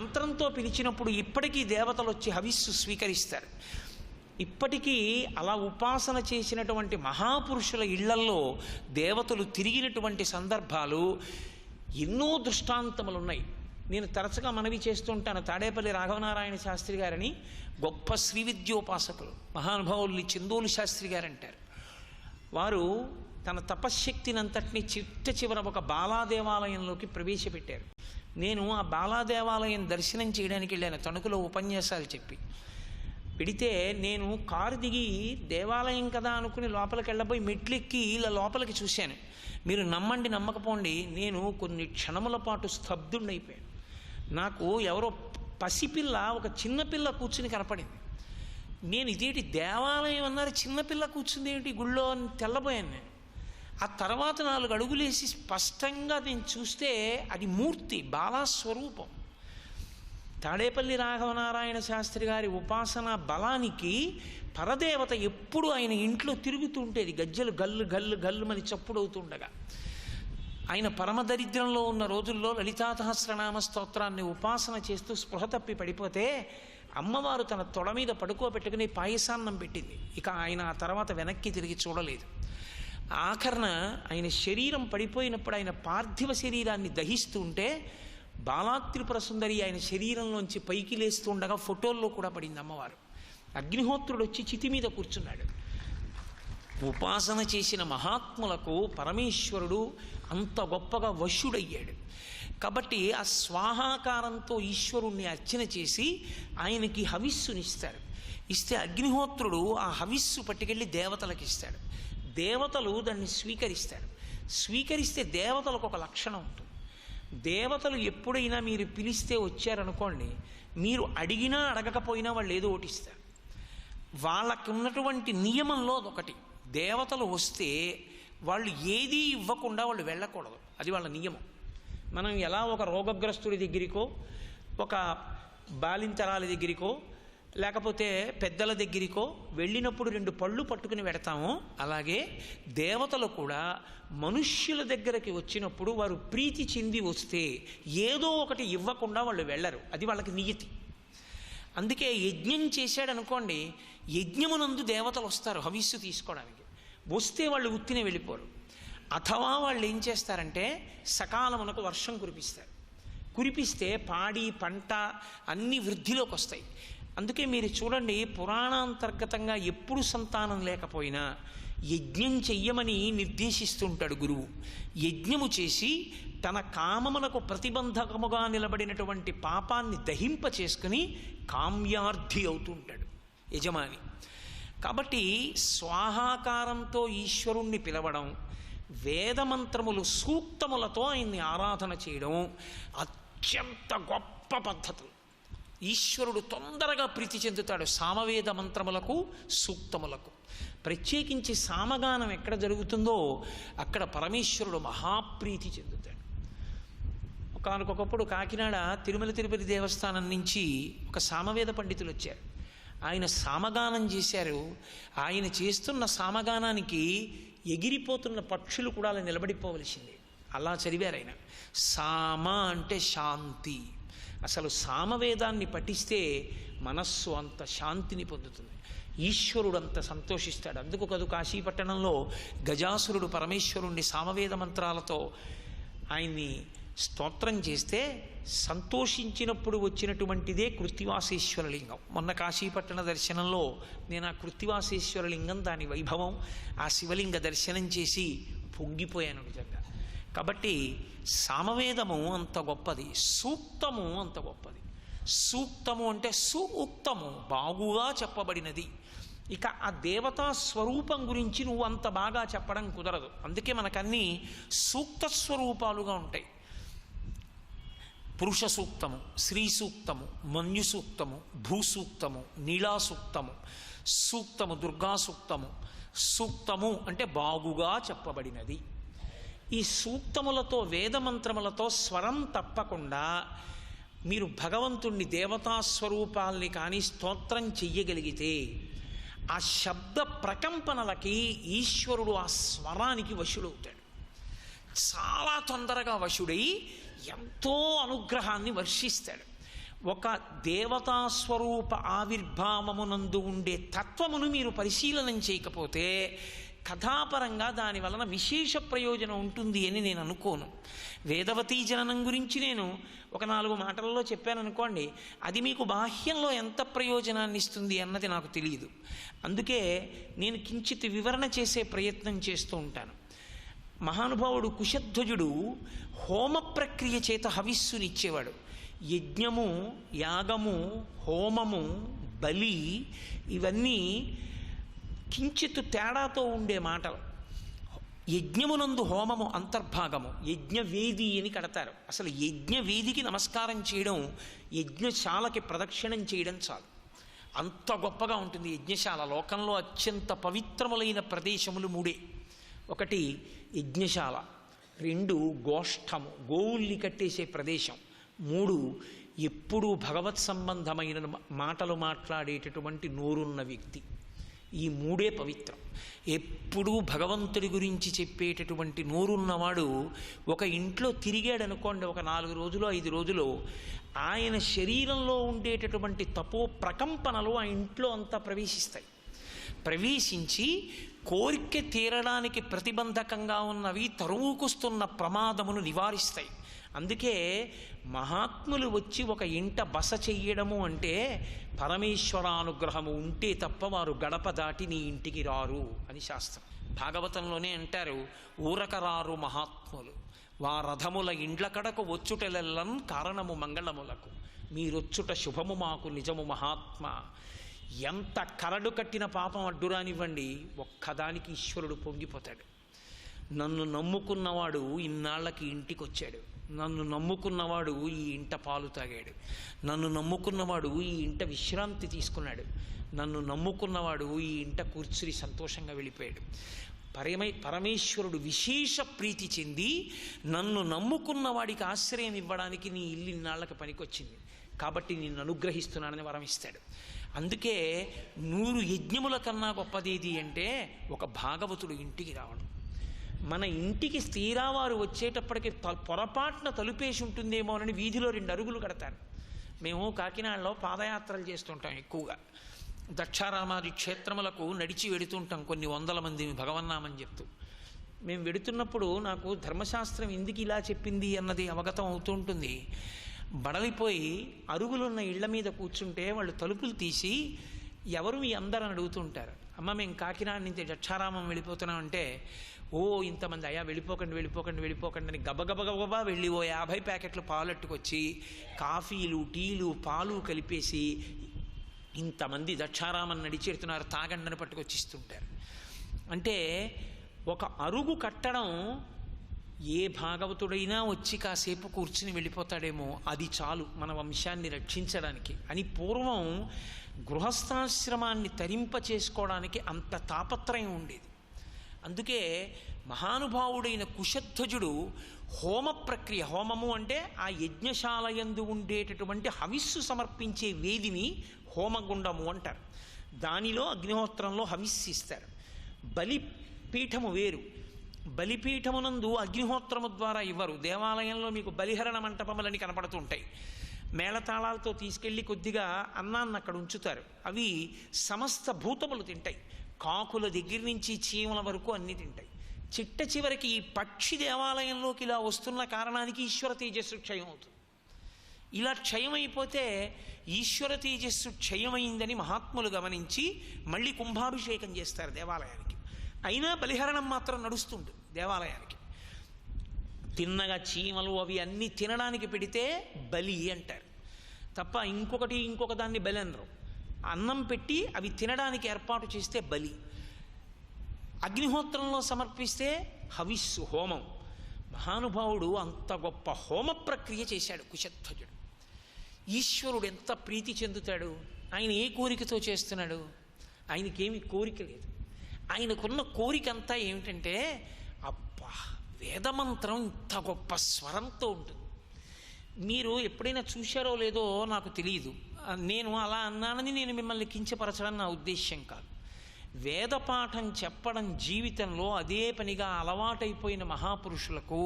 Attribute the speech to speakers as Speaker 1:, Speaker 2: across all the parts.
Speaker 1: మంత్రంతో పిలిచినప్పుడు ఇప్పటికీ దేవతలు వచ్చి హవిస్సు స్వీకరిస్తారు. ఇప్పటికీ అలా ఉపాసన చేసినటువంటి మహాపురుషుల ఇళ్లల్లో దేవతలు తిరిగినటువంటి సందర్భాలు ఎన్నో దృష్టాంతములు ఉన్నాయి. నేను తరచుగా మనవి చేస్తుంటాను. తాడేపల్లి రాఘవనారాయణ శాస్త్రి గారని గొప్ప శ్రీ విద్యోపాసకులు, మహానుభావుల్ని చందోలు శాస్త్రి గారు అంటారు. వారు తన తపశ్శక్తినంతటినీ చివర ఒక బాలాదేవాలయంలోకి ప్రవేశపెట్టారు. నేను ఆ బాలాదేవాలయం దర్శనం చేయడానికి వెళ్ళాను, తణుకులో ఉపన్యాసాలు చెప్పి. పెడితే నేను కారు దిగి దేవాలయం కదా అనుకుని లోపలికి వెళ్ళబోయి మెట్లెక్కి ఇలా లోపలికి చూశాను. మీరు నమ్మండి నమ్మకపోండి, నేను కొన్ని క్షణముల పాటు స్తబ్దుండైపోయాను. నాకు ఎవరో పసిపిల్ల, ఒక చిన్నపిల్ల కూర్చుని కనపడింది. నేను ఇదేంటి దేవాలయం అన్నారు, చిన్నపిల్ల కూర్చుంది ఏమిటి గుళ్ళో అని తెల్లబోయాను నేను. ఆ తర్వాత 4 అడుగులేసి స్పష్టంగా నేను చూస్తే అది మూర్తి, బాలాస్వరూపం. తాడేపల్లి రాఘవనారాయణ శాస్త్రి గారి ఉపాసన బలానికి పరదేవత ఎప్పుడు ఆయన ఇంట్లో తిరుగుతుంటేది. గజ్జలు గల్లు గల్లు గల్లుమని చప్పుడవుతుండగా ఆయన పరమదరిద్రంలో ఉన్న రోజుల్లో లలితా సహస్రనామ స్తోత్రాన్ని ఉపాసన చేస్తూ స్పృహ తప్పి పడిపోతే అమ్మవారు తన తొడ మీద పడుకోబెట్టుకుని పాయసాన్నం పెట్టింది. ఇక ఆయన ఆ తర్వాత వెనక్కి తిరిగి చూడలేదు. ఆఖరణ ఆయన శరీరం పడిపోయినప్పుడు ఆయన పార్థివ శరీరాన్ని దహిస్తూ ఉంటే బాలాత్రిపుర సుందరి ఆయన శరీరంలోంచి పైకి లేస్తూ ఉండగా ఫోటోల్లో కూడా పడింది అమ్మవారు. అగ్నిహోత్రుడు వచ్చి చితి మీద కూర్చున్నాడు. ఉపాసన చేసిన మహాత్ములకు పరమేశ్వరుడు అంత గొప్పగా వశుడయ్యాడు. కాబట్టి ఆ స్వాహాకారంతో ఈశ్వరుణ్ణి అర్చన చేసి ఆయనకి హవిస్సునిస్తారు. ఇస్తే అగ్నిహోత్రుడు ఆ హవిస్సు పట్టుకెళ్ళి దేవతలకు ఇస్తాడు. దేవతలు దాన్ని స్వీకరిస్తారు. స్వీకరిస్తే దేవతలకు ఒక లక్షణం ఉంటుంది. దేవతలు ఎప్పుడైనా మీరు పిలిస్తే వచ్చారనుకోండి, మీరు అడిగినా అడగకపోయినా వాళ్ళు ఏదో ఓటిస్తారు. వాళ్ళకు ఉన్నటువంటి నియమంలో అదొకటి. దేవతలు వస్తే వాళ్ళు ఏదీ ఇవ్వకుండా వాళ్ళు వెళ్ళకూడదు, అది వాళ్ళ నియమం. మనం ఎలా ఒక రోగగ్రస్తుడి దగ్గరికో, ఒక బాలింతరాల దగ్గరికో, లేకపోతే పెద్దల దగ్గరికో వెళ్ళినప్పుడు 2 పళ్ళు పట్టుకుని పెడతామో, అలాగే దేవతలు కూడా మనుష్యుల దగ్గరికి వచ్చినప్పుడు వారు ప్రీతి చెంది వస్తే ఏదో ఒకటి ఇవ్వకుండా వాళ్ళు వెళ్ళరు, అది వాళ్ళకి నియతి. అందుకే యజ్ఞం చేశాడనుకోండి, యజ్ఞమునందు దేవతలు వస్తారు హవిస్సు తీసుకోవడానికి. వస్తే వాళ్ళు ఉత్తినే వెళ్ళిపోరు. అథవా వాళ్ళు ఏం చేస్తారంటే సకాలమునకు వర్షం కురిపిస్తారు. కురిపిస్తే పాడి పంట అన్ని వృద్ధిలోకి వస్తాయి. అందుకే మీరు చూడండి, పురాణాంతర్గతంగా ఎప్పుడు సంతానం లేకపోయినా యజ్ఞం చెయ్యమని నిర్దేశిస్తుంటాడు గురువు. యజ్ఞము చేసి తన కామమునకు ప్రతిబంధకముగా నిలబడినటువంటి పాపాన్ని దహింప చేసుకుని కామ్యార్థి అవుతుంటాడు యజమాని. కాబట్టి స్వాహాకారంతో ఈశ్వరుణ్ణి పిలవడం, వేదమంత్రములు సూక్తములతో ఆయన్ని ఆరాధన చేయడం అత్యంత గొప్ప పద్ధతులు. ఈశ్వరుడు తొందరగా ప్రీతి చెందుతాడు సామవేద మంత్రములకు సూక్తములకు. ప్రత్యేకించి సామగానం ఎక్కడ జరుగుతుందో అక్కడ పరమేశ్వరుడు మహాప్రీతి చెందుతాడు. ఒకనకొకప్పుడు కాకినాడ తిరుమల తిరుపతి దేవస్థానం నుంచి ఒక సామవేద పండితులు వచ్చారు. ఆయన సామగానం చేశారు. ఆయన చేస్తున్న సామగానానికి ఎగిరిపోతున్న పక్షులు కూడా అలా నిలబడిపోవలసింది, అలా చదివారు ఆయన. సామ అంటే శాంతి. అసలు సామవేదాన్ని పఠిస్తే మనస్సు అంత శాంతిని పొందుతుంది, ఈశ్వరుడు అంత సంతోషిస్తాడు. అందుకు కదు కాశీపట్టణంలో గజాసురుడు పరమేశ్వరుణ్ణి సామవేద మంత్రాలతో ఆయన్ని స్తోత్రం చేస్తే సంతోషించినప్పుడు వచ్చినటువంటిదే కృత్తివాసేశ్వర లింగం. మొన్న కాశీపట్టణ దర్శనంలో నేను ఆ కృత్తివాసేశ్వర లింగం, దాని వైభవం, ఆ శివలింగ దర్శనం చేసి పొంగిపోయాను నిజంగా. కాబట్టి సామవేదము అంత గొప్పది, సూక్తము అంత గొప్పది. సూక్తము అంటే సూక్తము, బాగుగా చెప్పబడినది. ఇక ఆ దేవతా స్వరూపం గురించి నువ్వు అంత బాగా చెప్పడం కుదరదు. అందుకే మనకన్నీ సూక్త స్వరూపాలుగా ఉంటాయి. పురుష సూక్తము, స్త్రీ సూక్తము, మన్యు సూక్తము, భూసూక్తము, నీళా సూక్తము, సూక్తము, దుర్గా సూక్తము. సూక్తము అంటే బాగుగా చెప్పబడినది. ఈ సూక్తములతో వేదమంత్రములతో స్వరం తప్పకుండా మీరు భగవంతుణ్ణి దేవతాస్వరూపాల్ని కానీ స్తోత్రం చెయ్యగలిగితే ఆ శబ్ద ప్రకంపనలకి ఈశ్వరుడు ఆ స్వరానికి వశుడవుతాడు. చాలా తొందరగా వశుడై ఎంతో అనుగ్రహాన్ని వర్షిస్తాడు. ఒక దేవతాస్వరూప ఆవిర్భావమునందు ఉండే తత్వమును మీరు పరిశీలనం చేయకపోతే కథాపరంగా దాని వలన విశేష ప్రయోజనం ఉంటుంది అని నేను అనుకోను. వేదవతీ జననం గురించి నేను ఒక 4 మాటలలో చెప్పాను అనుకోండి, అది మీకు బాహ్యంలో ఎంత ప్రయోజనాన్ని ఇస్తుంది అన్నది నాకు తెలియదు. అందుకే నేను కించిత్ వివరణ చేసే ప్రయత్నం చేస్తూ ఉంటాను. మహానుభావుడు కుశధ్వజుడు హోమ ప్రక్రియ చేత హవిస్సునిచ్చేవాడు. యజ్ఞము, యాగము, హోమము, బలి ఇవన్నీ కించిత్ తేడాతో ఉండే మాటలు. యజ్ఞమునందు హోమము అంతర్భాగము, యజ్ఞవేది అని కడతారు. అసలు యజ్ఞవేదికి నమస్కారం చేయడం, యజ్ఞశాలకి ప్రదక్షిణం చేయడం చాలు, అంత గొప్పగా ఉంటుంది యజ్ఞశాల. లోకంలో అత్యంత పవిత్రములైన ప్రదేశములు 3. 1 యజ్ఞశాల, 2 గోష్ఠము, గోవుల్ని కట్టేసే ప్రదేశం, 3 ఎప్పుడూ భగవత్ సంబంధమైన మాటలు మాట్లాడేటటువంటి నోరున్న వ్యక్తి. ఈ 3 పవిత్రం. ఎప్పుడూ భగవంతుడి గురించి చెప్పేటటువంటి నోరున్నవాడు ఒక ఇంట్లో తిరిగాడనుకోండి, ఒక 4 రోజులు 5 రోజులు, ఆయన శరీరంలో ఉండేటటువంటి తపో ప్రకంపనలు ఆ ఇంట్లో అంతా ప్రవేశించి కోరిక తీరడానికి ప్రతిబంధకంగా ఉన్నవి తరువుకొస్తున్న ప్రమాదమును నివారిస్తాయి. అందుకే మహాత్ములు వచ్చి ఒక ఇంట బస చెయ్యడము అంటే పరమేశ్వరానుగ్రహము ఉంటే తప్ప వారు గడప దాటి నీ ఇంటికి రారు అని శాస్త్రం. భాగవతంలోనే అంటారు, ఊరకరారు మహాత్ములు వారథముల ఇండ్ల కడకు వచ్చుటెలెల్లన్ కారణము మంగళములకు, మీరొచ్చుట శుభము మాకు నిజము మహాత్మ. ఎంత కరడు కట్టిన పాపం అడ్డురానివ్వండి, ఒక్కదానికి ఈశ్వరుడు పొంగిపోతాడు. నన్ను నమ్ముకున్నవాడు ఇన్నాళ్ళకి ఇంటికి వచ్చాడు, నన్ను నమ్ముకున్నవాడు ఈ ఇంట పాలు తాగాడు, నన్ను నమ్ముకున్నవాడు ఈ ఇంట విశ్రాంతి తీసుకున్నాడు, నన్ను నమ్ముకున్నవాడు ఈ ఇంట కూర్చుని సంతోషంగా వెళ్ళిపోయాడు. పరమేశ్వరుడు విశేష ప్రీతి చెంది నన్ను నమ్ముకున్న వాడికి ఆశ్రయం ఇవ్వడానికి నీ ఇల్లు ఇన్నాళ్ళకి పనికొచ్చింది కాబట్టి నిన్ను అనుగ్రహిస్తున్నానని వరం ఇస్తాడు. అందుకే 100 యజ్ఞముల కన్నా గొప్పదేది అంటే ఒక భాగవతుడు ఇంటికి రావడం. మన ఇంటికి స్థిరావారు వచ్చేటప్పటికి పొరపాటున తలుపేసి ఉంటుందేమోనని వీధిలో 2 అరుగులు కడతారు. మేము కాకినాడలో పాదయాత్రలు చేస్తుంటాం ఎక్కువగా. దక్షారామాది క్షేత్రములకు నడిచి వెడుతుంటాం కొన్ని 100 మంది భగవన్నామని చెప్తూ. మేము వెడుతున్నప్పుడు నాకు ధర్మశాస్త్రం ఎందుకు ఇలా చెప్పింది అన్నది అవగతం అవుతూ ఉంటుంది. బడలిపోయి అరుగులున్న ఇళ్ల మీద కూర్చుంటే వాళ్ళు తలుపులు తీసి ఎవరు మీ అందరని అడుగుతుంటారు. అమ్మ మేము కాకినాడ నుంచి దక్షారామం వెళ్ళిపోతున్నామంటే, ఓ ఇంతమంది, అయ్యా వెళ్ళిపోకండి అని గబగబా వెళ్ళి ఓ 50 ప్యాకెట్లు పాలెట్టుకొచ్చి కాఫీలు టీలు పాలు కలిపేసి ఇంతమంది దక్షారామం నడిచేడుతున్నారు తాగండి అని పట్టుకొచ్చిస్తుంటారు. అంటే ఒక అరుగు కట్టడం ఏ భాగవతుడైనా వచ్చి కాసేపు కూర్చుని వెళ్ళిపోతాడేమో, అది చాలు మన వంశాన్ని రక్షించడానికి అని పూర్వం గృహస్థాశ్రమాన్ని తరింప చేసుకోవడానికి అంత తాపత్రయం ఉండేది. అందుకే మహానుభావుడైన కుశధ్వజుడు హోమ ప్రక్రియ, హోమము అంటే ఆ యజ్ఞశాల యందు ఉండేటటువంటి హవిస్సు సమర్పించే వేదిని హోమగుండము అంటారు. దానిలో అగ్నిహోత్రంలో హవిస్సు ఇస్తారు. బలిపీఠము వేరు. బలిపీఠమునందు అగ్నిహోత్రము ద్వారా ఇవ్వరు. దేవాలయంలో మీకు బలిహరణ మంటపములని కనపడుతుంటాయి. మేళతాళాలతో తీసుకెళ్ళి కొద్దిగా అన్నాన్ని అక్కడ ఉంచుతారు. అవి సమస్త భూతములు తింటాయి. కాకుల దగ్గర నుంచి చీమల వరకు అన్నీ తింటాయి. చిట్ట చివరికి ఈ పక్షి దేవాలయంలోకి ఇలా వస్తున్న కారణానికి ఈశ్వర తేజస్సు క్షయం అవుతుంది. ఇలా క్షయమైపోతే ఈశ్వర తేజస్సు క్షయమైందని మహాత్ములు గమనించి మళ్ళీ కుంభాభిషేకం చేస్తారు దేవాలయానికి. అయినా బలిహరణం మాత్రం నడుస్తుంది దేవాలయానికి. తిన్నగా చీమలు అవి అన్నీ తినడానికి పెడితే బలి అంటారు తప్ప ఇంకొక దాన్ని బలి అనరు. అన్నం పెట్టి అవి తినడానికి ఏర్పాటు చేస్తే బలి. అగ్నిహోత్రంలో సమర్పిస్తే హవిస్సు, హోమం. మహానుభావుడు అంత గొప్ప హోమ ప్రక్రియ చేశాడు కుశధ్వజుడు. ఈశ్వరుడు ఎంత ప్రీతి చెందుతాడు. ఆయన ఏ కోరికతో చేస్తున్నాడు? ఆయనకేమి కోరిక లేదు. ఆయనకున్న కోరిక అంతా ఏమిటంటే, అబ్బా వేదమంత్రం ఇంత గొప్ప స్వరంతో ఉంటుంది. మీరు ఎప్పుడైనా చూశారో లేదో నాకు తెలియదు. నేను అలా అన్నానని నేను మిమ్మల్ని కించపరచడం నా ఉద్దేశ్యం కాదు. వేదపాఠం చెప్పడం జీవితంలో అదే పనిగా అలవాటైపోయిన మహాపురుషులకు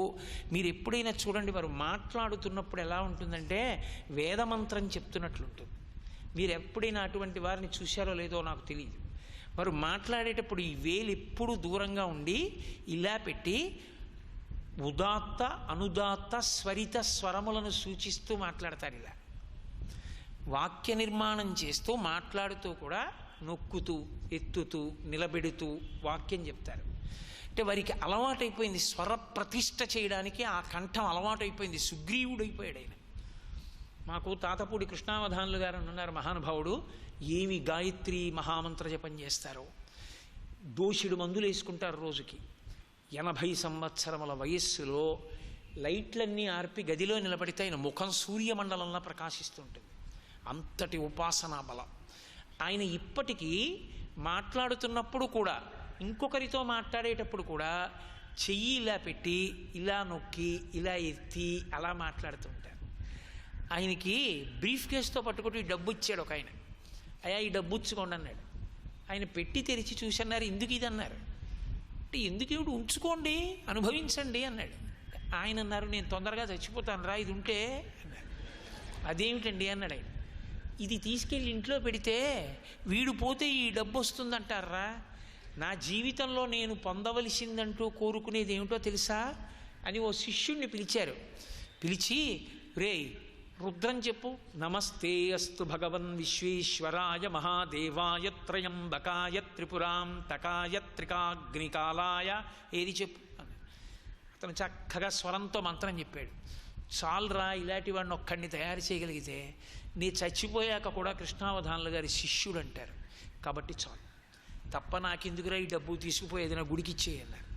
Speaker 1: మీరు ఎప్పుడైనా చూడండి, వారు మాట్లాడుతున్నప్పుడు ఎలా ఉంటుందంటే వేదమంత్రం చెప్తున్నట్లుంటుంది. మీరు ఎప్పుడైనా అటువంటి వారిని చూశారో లేదో నాకు తెలియదు. వారు మాట్లాడేటప్పుడు ఈ వేలు ఎప్పుడు దూరంగా ఉండి ఇలా పెట్టి ఉదాత్త అనుదాత్త స్వరిత స్వరములను సూచిస్తూ మాట్లాడతారు. ఇలా వాక్య నిర్మాణం చేస్తూ మాట్లాడుతూ కూడా నొక్కుతూ ఎత్తుతూ నిలబెడుతూ వాక్యం చెప్తారు. అంటే వారికి అలవాటైపోయింది, స్వర ప్రతిష్ఠ చేయడానికి ఆ కంఠం అలవాటైపోయింది. సుగ్రీవుడైపోయాడు ఆయన. మాకు తాతపూడి కృష్ణావధానులు గారు ఉన్నారు, మహానుభావుడు. ఏమి గాయత్రి మహామంత్ర జపం చేస్తారో, దోషుడు మందులు వేసుకుంటారు రోజుకి. 80 సంవత్సరముల వయస్సులో లైట్లన్నీ ఆర్పి గదిలో నిలబడితే ఆయన ముఖం సూర్యమండలంలో ప్రకాశిస్తుంటుంది. అంతటి ఉపాసనా బలం. ఆయన ఇప్పటికీ మాట్లాడుతున్నప్పుడు కూడా, ఇంకొకరితో మాట్లాడేటప్పుడు కూడా చెయ్యి ఇలా పెట్టి ఇలా నొక్కి ఇలా ఎత్తి అలా మాట్లాడుతుంటారు. ఆయనకి బ్రీఫ్ కేసుతో పట్టుకుంటూ ఈ డబ్బు ఇచ్చాడు ఒక ఆయన. అయ్యా ఈ డబ్బు ఇచ్చుకోండి అన్నాడు. ఆయన పెట్టి తెరిచి చూసన్నారు, ఎందుకు ఇది అన్నారు. అంటే ఎందుకు ఏమిటి, ఉంచుకోండి అనుభవించండి అన్నాడు. ఆయన అన్నారు, నేను తొందరగా చచ్చిపోతాను రా ఇది ఉంటే అన్నారు. అదేమిటండి అన్నాడు ఆయన. ఇది తీసుకెళ్ళి ఇంట్లో పెడితే వీడు పోతే ఈ డబ్బు వస్తుందంటారా. నా జీవితంలో నేను పొందవలసిందంటూ కోరుకునేది ఏమిటో తెలుసా అని ఓ శిష్యుణ్ణి పిలిచారు. పిలిచి, రేయ్ రుద్రం చెప్పు. నమస్తే అస్తు భగవన్ విశ్వేశ్వరాయ మహాదేవాయ త్రయంబకాయ త్రిపురాం తకాయ త్రికాగ్నికాలాయ ఏది చెప్పు. అతను చక్కగా స్వరంతో మంత్రం చెప్పాడు. చాలురా, ఇలాంటి వాడిని ఒక్కడిని తయారు చేయగలిగితే నీ చచ్చిపోయాక కూడా కృష్ణావధానులు గారి శిష్యుడు అంటారు. కాబట్టి చాలు, తప్ప నాకెందుకురా ఈ డబ్బు తీసుకుపోయేది, నా గుడికి ఇచ్చేయన్నారు.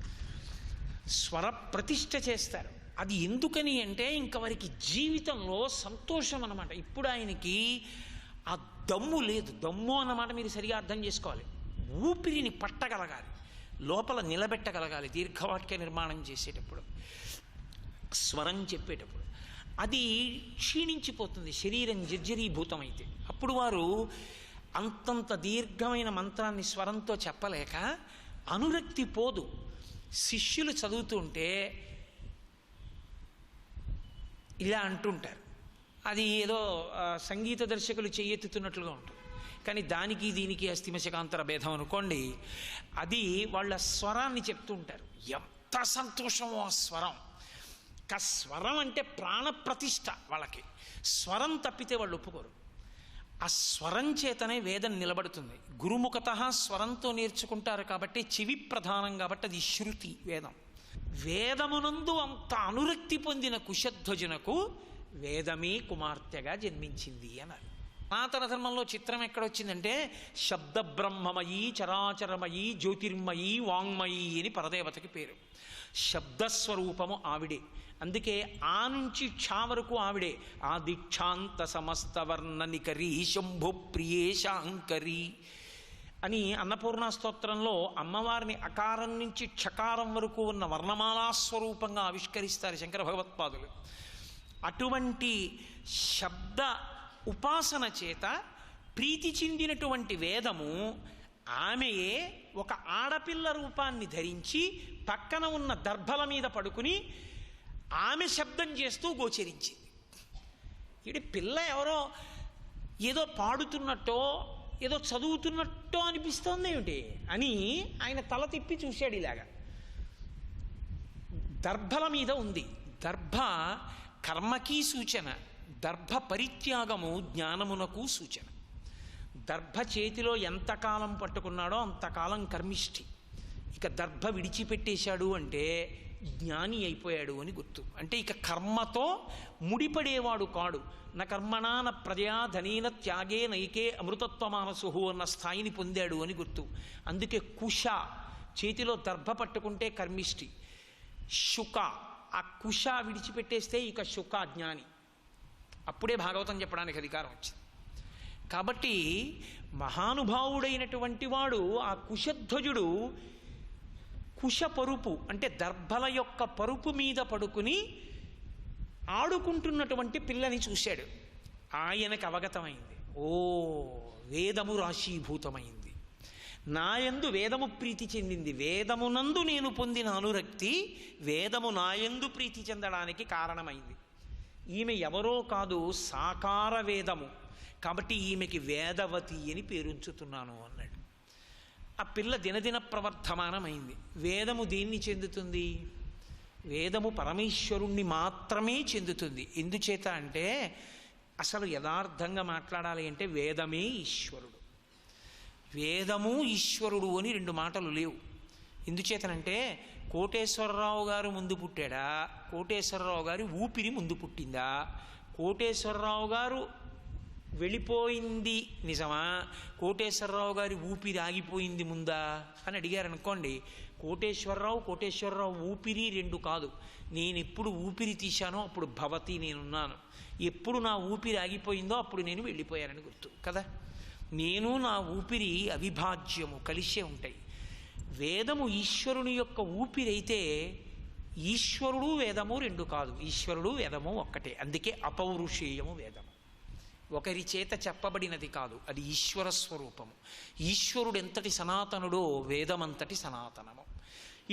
Speaker 1: స్వర ప్రతిష్ఠ చేస్తారు. అది ఎందుకని అంటే ఇంకా వారికి జీవితంలో సంతోషం అన్నమాట. ఇప్పుడు ఆయనకి ఆ దమ్ము లేదు. దమ్ము అన్నమాట మీరు సరిగా అర్థం చేసుకోవాలి. ఊపిరిని పట్టగలగాలి, లోపల నిలబెట్టగలగాలి దీర్ఘవాక్య నిర్మాణం చేసేటప్పుడు, స్వరం చెప్పేటప్పుడు. అది క్షీణించిపోతుంది, శరీరం జర్జరీభూతమైతే. అప్పుడు వారు అంతంత దీర్ఘమైన మంత్రాన్ని స్వరంతో చెప్పలేక అనురక్తి పోదు. శిష్యులు చదువుతుంటే ఇలా అంటుంటారు, అది ఏదో సంగీత దర్శకులు చెయ్యెత్తుతున్నట్లుగా ఉంటుంది. కానీ దానికి దీనికి అస్థిమశకాంతర భేదం అనుకోండి. అది వాళ్ళ స్వరాన్ని చెప్తూ ఉంటారు. ఎంత సంతోషమో ఆ స్వరం. స్వరం అంటే ప్రాణప్రతిష్ఠ వాళ్ళకి. స్వరం తప్పితే వాళ్ళు ఒప్పుకోరు. ఆ స్వరం చేతనే వేదం నిలబడుతుంది. గురుముఖత స్వరంతో నేర్చుకుంటారు కాబట్టి, చెవి ప్రధానం కాబట్టి అది శృతి వేదం. వేదమునందు అంత అనురక్తి పొందిన కుశధ్వజునకు వేదమే కుమార్తెగా జన్మించింది అన్నారు. సనాతన ధర్మంలో చిత్రం ఎక్కడొచ్చిందంటే శబ్ద బ్రహ్మమయీ చరాచరమయీ జ్యోతిర్మయీ వాంగ్మయీ అని పరదేవతకి పేరు. శబ్దస్వరూపము ఆవిడే. అందుకే ఆ నుంచి క్షా వరకు ఆవిడే. ఆ దీక్షాంత సమస్త వర్ణనికరీ శంభు ప్రియేశాంకరీ అని అన్నపూర్ణ స్తోత్రంలో అమ్మవారిని అకారం నుంచి క్షకారం వరకు ఉన్న వర్ణమాలా స్వరూపంగా ఆవిష్కరిస్తారు శంకర భగవత్పాదులు. అటువంటి శబ్ద ఉపాసన చేత ప్రీతి చెందినటువంటి వేదము ఆమెయే ఒక ఆడపిల్ల రూపాన్ని ధరించి పక్కన ఉన్న దర్భల మీద పడుకుని ఆమె శబ్దం చేస్తూ గోచరించింది. ఇది పిల్ల ఎవరో ఏదో పాడుతున్నట్టో ఏదో చదువుతున్నట్టో అనిపిస్తోంది ఏమిటి అని ఆయన తల తిప్పి చూశాడు. ఇలాగా దర్భల మీద ఉంది. దర్భ కర్మకి సూచన, దర్భ పరిత్యాగము జ్ఞానమునకు సూచన. దర్భ చేతిలో ఎంతకాలం పట్టుకున్నాడో అంతకాలం కర్మిష్ఠి. ఇక దర్భ విడిచిపెట్టేశాడు అంటే జ్ఞాని అయిపోయాడు అని గుర్తు. అంటే ఇక కర్మతో ముడిపడేవాడు కాడు. నా కర్మణా న ప్రజయా ధనీన త్యాగే నైకే అమృతత్వమానసు అన్న స్థాయిని పొందాడు అని గుర్తు. అందుకే కుశ చేతిలో దర్భ పట్టుకుంటే కర్మిష్ఠి. శుక ఆ కుశ విడిచిపెట్టేస్తే ఇక శుక జ్ఞాని. అప్పుడే భాగవతం చెప్పడానికి అధికారం వచ్చింది. కాబట్టి మహానుభావుడైనటువంటి వాడు ఆ కుశధ్వజుడు కుశ పరుపు అంటే దర్భల యొక్క పరుపు మీద పడుకుని ఆడుకుంటున్నటువంటి పిల్లని చూశాడు. ఆయనకు అవగతమైంది, ఓ వేదము రాశీభూతమైంది. నాయందు వేదము ప్రీతి చెందింది, వేదమునందు నేను పొందిన అనురక్తి వేదము నాయందు ప్రీతి చెందడానికి కారణమైంది. ఈమె ఎవరో కాదు, సాకార వేదము, కాబట్టి ఈమెకి వేదవతి అని పేరుంచుతున్నాను అన్నాడు. ఆ పిల్ల దినదిన ప్రవర్ధమానమైంది. వేదము దేన్ని చెందుతుంది? వేదము పరమేశ్వరుణ్ణి మాత్రమే చెందుతుంది. ఎందుచేత అంటే అసలు యథార్థంగా మాట్లాడాలి అంటే వేదమే ఈశ్వరుడు, వేదము ఈశ్వరుడు అని రెండు మాటలు లేవు. ఎందుచేతనంటే కోటేశ్వరరావు గారు ముందు పుట్టాడా, కోటేశ్వరరావు గారి ఊపిరి ముందు పుట్టిందా, కోటేశ్వరరావు గారు వెళ్ళిపోయింది నిజమా, కోటేశ్వరరావు గారి ఊపిరి ఆగిపోయింది ముందా అని అడిగారు అనుకోండి, కోటేశ్వరరావు ఊపిరి రెండు కాదు. నేను ఎప్పుడు ఊపిరి తీశానో అప్పుడు భవతి నేనున్నాను, ఎప్పుడు నా ఊపిరి ఆగిపోయిందో అప్పుడు నేను వెళ్ళిపోయానని గుర్తు కదా. నేను నా ఊపిరి అవిభాజ్యము, కలిసే ఉంటాయి. వేదము ఈశ్వరుని యొక్క ఊపిరైతే ఈశ్వరుడు వేదము రెండు కాదు, ఈశ్వరుడు వేదము ఒక్కటే. అందుకే అపౌరుషేయము వేదము, ఒకరి చేత చెప్పబడినది కాదు, అది ఈశ్వర స్వరూపము. ఈశ్వరుడు ఎంతటి సనాతనుడో వేదమంతటి సనాతనము.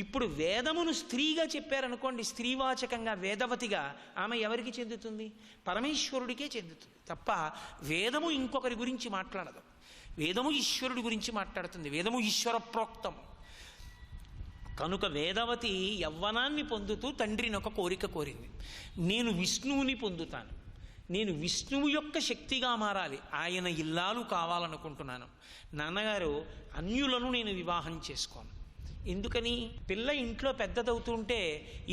Speaker 1: ఇప్పుడు వేదమును స్త్రీగా చెప్పారనుకోండి, స్త్రీవాచకంగా వేదవతిగా, ఆమె ఎవరికి చెందుతుంది? పరమేశ్వరుడికే చెందుతుంది తప్ప వేదము ఇంకొకరి గురించి మాట్లాడదు. వేదము ఈశ్వరుడి గురించి మాట్లాడుతుంది, వేదము ఈశ్వర ప్రోక్తము. కనుక వేదవతి యవ్వనాన్ని పొందుతూ తండ్రిని ఒక కోరిక కోరింది, నేను విష్ణువుని పొందుతాను, నేను విష్ణువు యొక్క శక్తిగా మారాలి, ఆయన ఇల్లాలు కావాలనుకుంటున్నాను. నాన్నగారు, అన్యులను నేను వివాహం చేసుకోను. ఎందుకని? పిల్ల ఇంట్లో పెద్దదవుతుంటే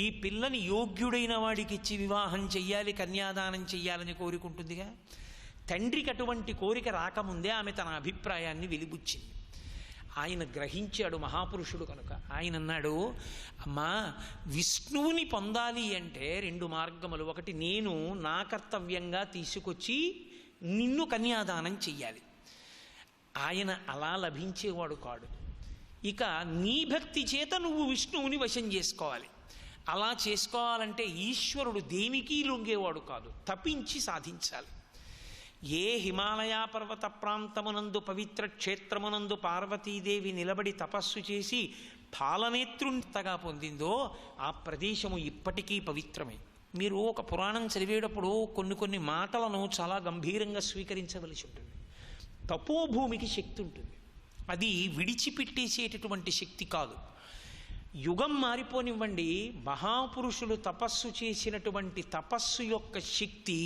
Speaker 1: ఈ పిల్లని యోగ్యుడైన వాడికి ఇచ్చి వివాహం చెయ్యాలి, కన్యాదానం చెయ్యాలని కోరుకుంటుందిగా. తండ్రికి అటువంటి కోరిక రాకముందే ఆమె తన అభిప్రాయాన్ని వెలిబుచ్చింది. ఆయన గ్రహించాడు, మహాపురుషుడు కనుక. ఆయన అన్నాడు, అమ్మా, విష్ణువుని పొందాలి అంటే రెండు మార్గములు. ఒకటి, నేను నా కర్తవ్యంగా తీసుకొచ్చి నిన్ను కన్యాదానం చెయ్యాలి. ఆయన అలా లభించేవాడు కాడు. ఇక నీ భక్తి చేత నువ్వు విష్ణువుని వశం చేసుకోవాలి. అలా చేసుకోవాలంటే ఈశ్వరుడు దేనికి లొంగేవాడు కాదు, తపించి సాధించాలి. ఏ హిమాలయ పర్వత ప్రాంతమునందు పవిత్ర క్షేత్రమునందు పార్వతీదేవి నిలబడి తపస్సు చేసి పాలనేత్రుంతగా పొందిందో ఆ ప్రదేశము ఇప్పటికీ పవిత్రమే. మీరు ఒక పురాణం చదివేటప్పుడు కొన్ని మాటలను చాలా గంభీరంగా స్వీకరించవలసి ఉంటుంది. తపోభూమికి శక్తి ఉంటుంది, అది విడిచిపెట్టేసేటటువంటి శక్తి కాదు. యుగం మారిపోనివ్వండి, మహాపురుషులు తపస్సు చేసినటువంటి తపస్సు యొక్క శక్తి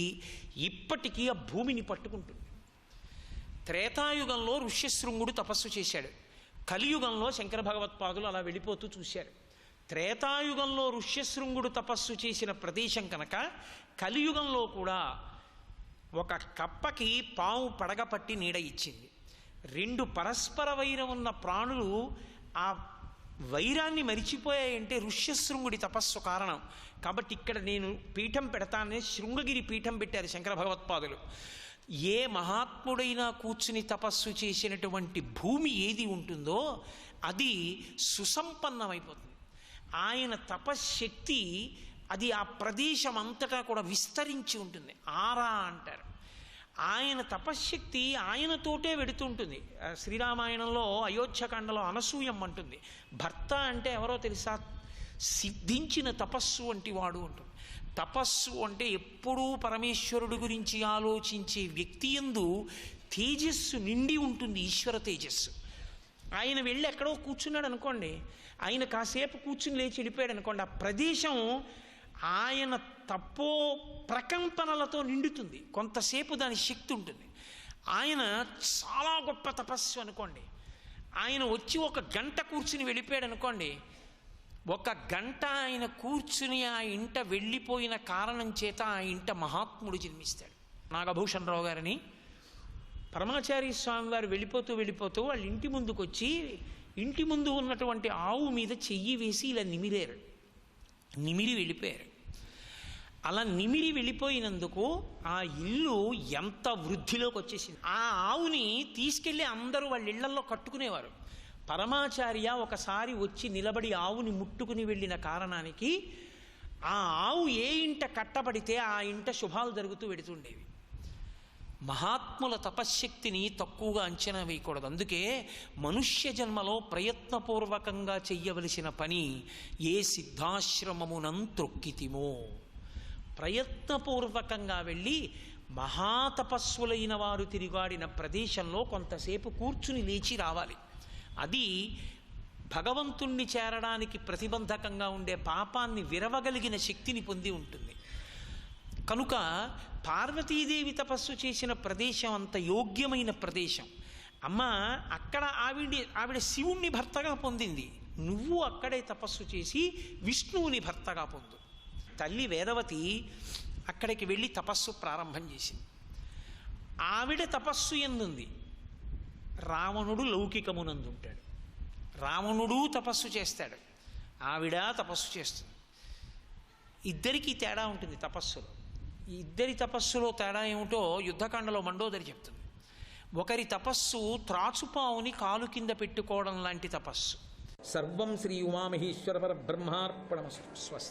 Speaker 1: ఇప్పటికీ ఆ భూమిని పట్టుకుంటుంది. త్రేతాయుగంలో ఋష్యశృంగుడు తపస్సు చేశాడు, కలియుగంలో శంకర భగవత్పాదులు అలా వెళ్ళిపోతూ చూశారు. త్రేతాయుగంలో ఋష్యశృంగుడు తపస్సు చేసిన ప్రదేశం కనుక కలియుగంలో కూడా ఒక కప్పకి పాము పడగపట్టి నీడ ఇచ్చింది. రెండు పరస్పర వైరం ఉన్న ప్రాణులు ఆ వైరాన్ని మరిచిపోయాయంటే ఋష్యశృంగుడి తపస్సు కారణం. కాబట్టి ఇక్కడ నేను పీఠం పెడతానని శృంగగిరి పీఠం పెట్టారు శంకర భగవత్పాదులు. ఏ మహాత్ముడైనా కూర్చుని తపస్సు చేసినటువంటి భూమి ఏది ఉంటుందో అది సుసంపన్నమైపోతుంది. ఆయన తపశ్శక్తి అది ఆ ప్రదేశం అంతటా కూడా విస్తరించి ఉంటుంది. ఆరా అంటారు. ఆయన తపశ్శక్తి ఆయనతోటే వెడుతుంటుంది. శ్రీరామాయణంలో అయోధ్యకాండలో అనసూయం అంటుంది, భర్త అంటే ఎవరో తెలుసా? సిద్ధించిన తపస్సు వంటి వాడు అంటుంది. తపస్సు అంటే ఎప్పుడూ పరమేశ్వరుడి గురించి ఆలోచించే వ్యక్తి యందు తేజస్సు నిండి ఉంటుంది, ఈశ్వర తేజస్సు. ఆయన వెళ్ళి ఎక్కడో కూర్చున్నాడు అనుకోండి, ఆయన కాసేపు కూర్చుని లేచి వెళ్ళిపోయాడు అనుకోండి, ఆ ప్రదేశం ఆయన తపో ప్రకంపనలతో నిండుతుంది. కొంతసేపు దాని శక్తి ఉంటుంది. ఆయన చాలా గొప్ప తపస్సు అనుకోండి, ఆయన వచ్చి ఒక గంట కూర్చుని వెళ్ళిపోయాడు అనుకోండి, ఒక గంట ఆయన కూర్చుని ఆ ఇంట వెళ్ళిపోయిన కారణం చేత ఆ ఇంట మహాత్ముడు జన్మిస్తాడు. నాగభూషణరావు గారిని పరమాచార్య స్వామి వారు వెళ్ళిపోతూ వాళ్ళ ఇంటి ముందుకు వచ్చి ఇంటి ముందు ఉన్నటువంటి ఆవు మీద చెయ్యి వేసి ఇలా నిమిరి వెళ్ళిపోయారు. అలా నిమిరి వెళ్ళిపోయినందుకు ఆ ఇల్లు ఎంత వృద్ధిలోకి వచ్చేసింది. ఆ ఆవుని తీసుకెళ్ళి అందరూ వాళ్ళ ఇళ్లల్లో కట్టుకునేవారు. పరమాచార్య ఒకసారి వచ్చి నిలబడి ఆవుని ముట్టుకుని వెళ్ళిన కారణానికి ఆ ఆవు ఏ ఇంట కట్టబడితే ఆ ఇంట శుభాలు జరుగుతూ వెడుతుండేవి. మహాత్ములు మహాత్ముల తపశ్శక్తిని తక్కువగా అంచనా వేయకూడదు. అందుకే మనుష్య జన్మలో ప్రయత్నపూర్వకంగా చెయ్యవలసిన పని ఏ సిద్ధాశ్రమమునం త్రొక్కితిమో, ప్రయత్నపూర్వకంగా వెళ్ళి మహాతపస్సులైన వారు తిరిగాడిన ప్రదేశంలో కొంతసేపు కూర్చుని లేచి రావాలి. అది భగవంతుణ్ణి చేరడానికి ప్రతిబంధకంగా ఉండే పాపాన్ని విరవగలిగిన శక్తిని పొంది ఉంటుంది. కనుక పార్వతీదేవి తపస్సు చేసిన ప్రదేశం అంత యోగ్యమైన ప్రదేశం. అమ్మ అక్కడ ఆవిడ శివుణ్ణి భర్తగా పొందింది, నువ్వు అక్కడే తపస్సు చేసి విష్ణువుని భర్తగా పొందు. తల్లి వేదవతి అక్కడికి వెళ్ళి తపస్సు ప్రారంభం చేసింది. ఆవిడ తపస్సు ఎందుంది, రావణుడు లౌకికమునందుంటాడు. రావణుడు తపస్సు చేస్తాడు, ఆవిడ తపస్సు చేస్తుంది. ఇద్దరికీ తేడా ఉంటుంది తపస్సులో. ఈ ఇద్దరి తపస్సులో తేడా ఏమిటో యుద్ధకాండలో మండోదరి చెప్తుంది. ఒకరి తపస్సు త్రాచుపావుని కాలు కింద పెట్టుకోవడం లాంటి తపస్సు. సర్వం శ్రీ ఉమామహేశ్వర పరబ్రహ్మార్పణమస్తు. స్వస్తి.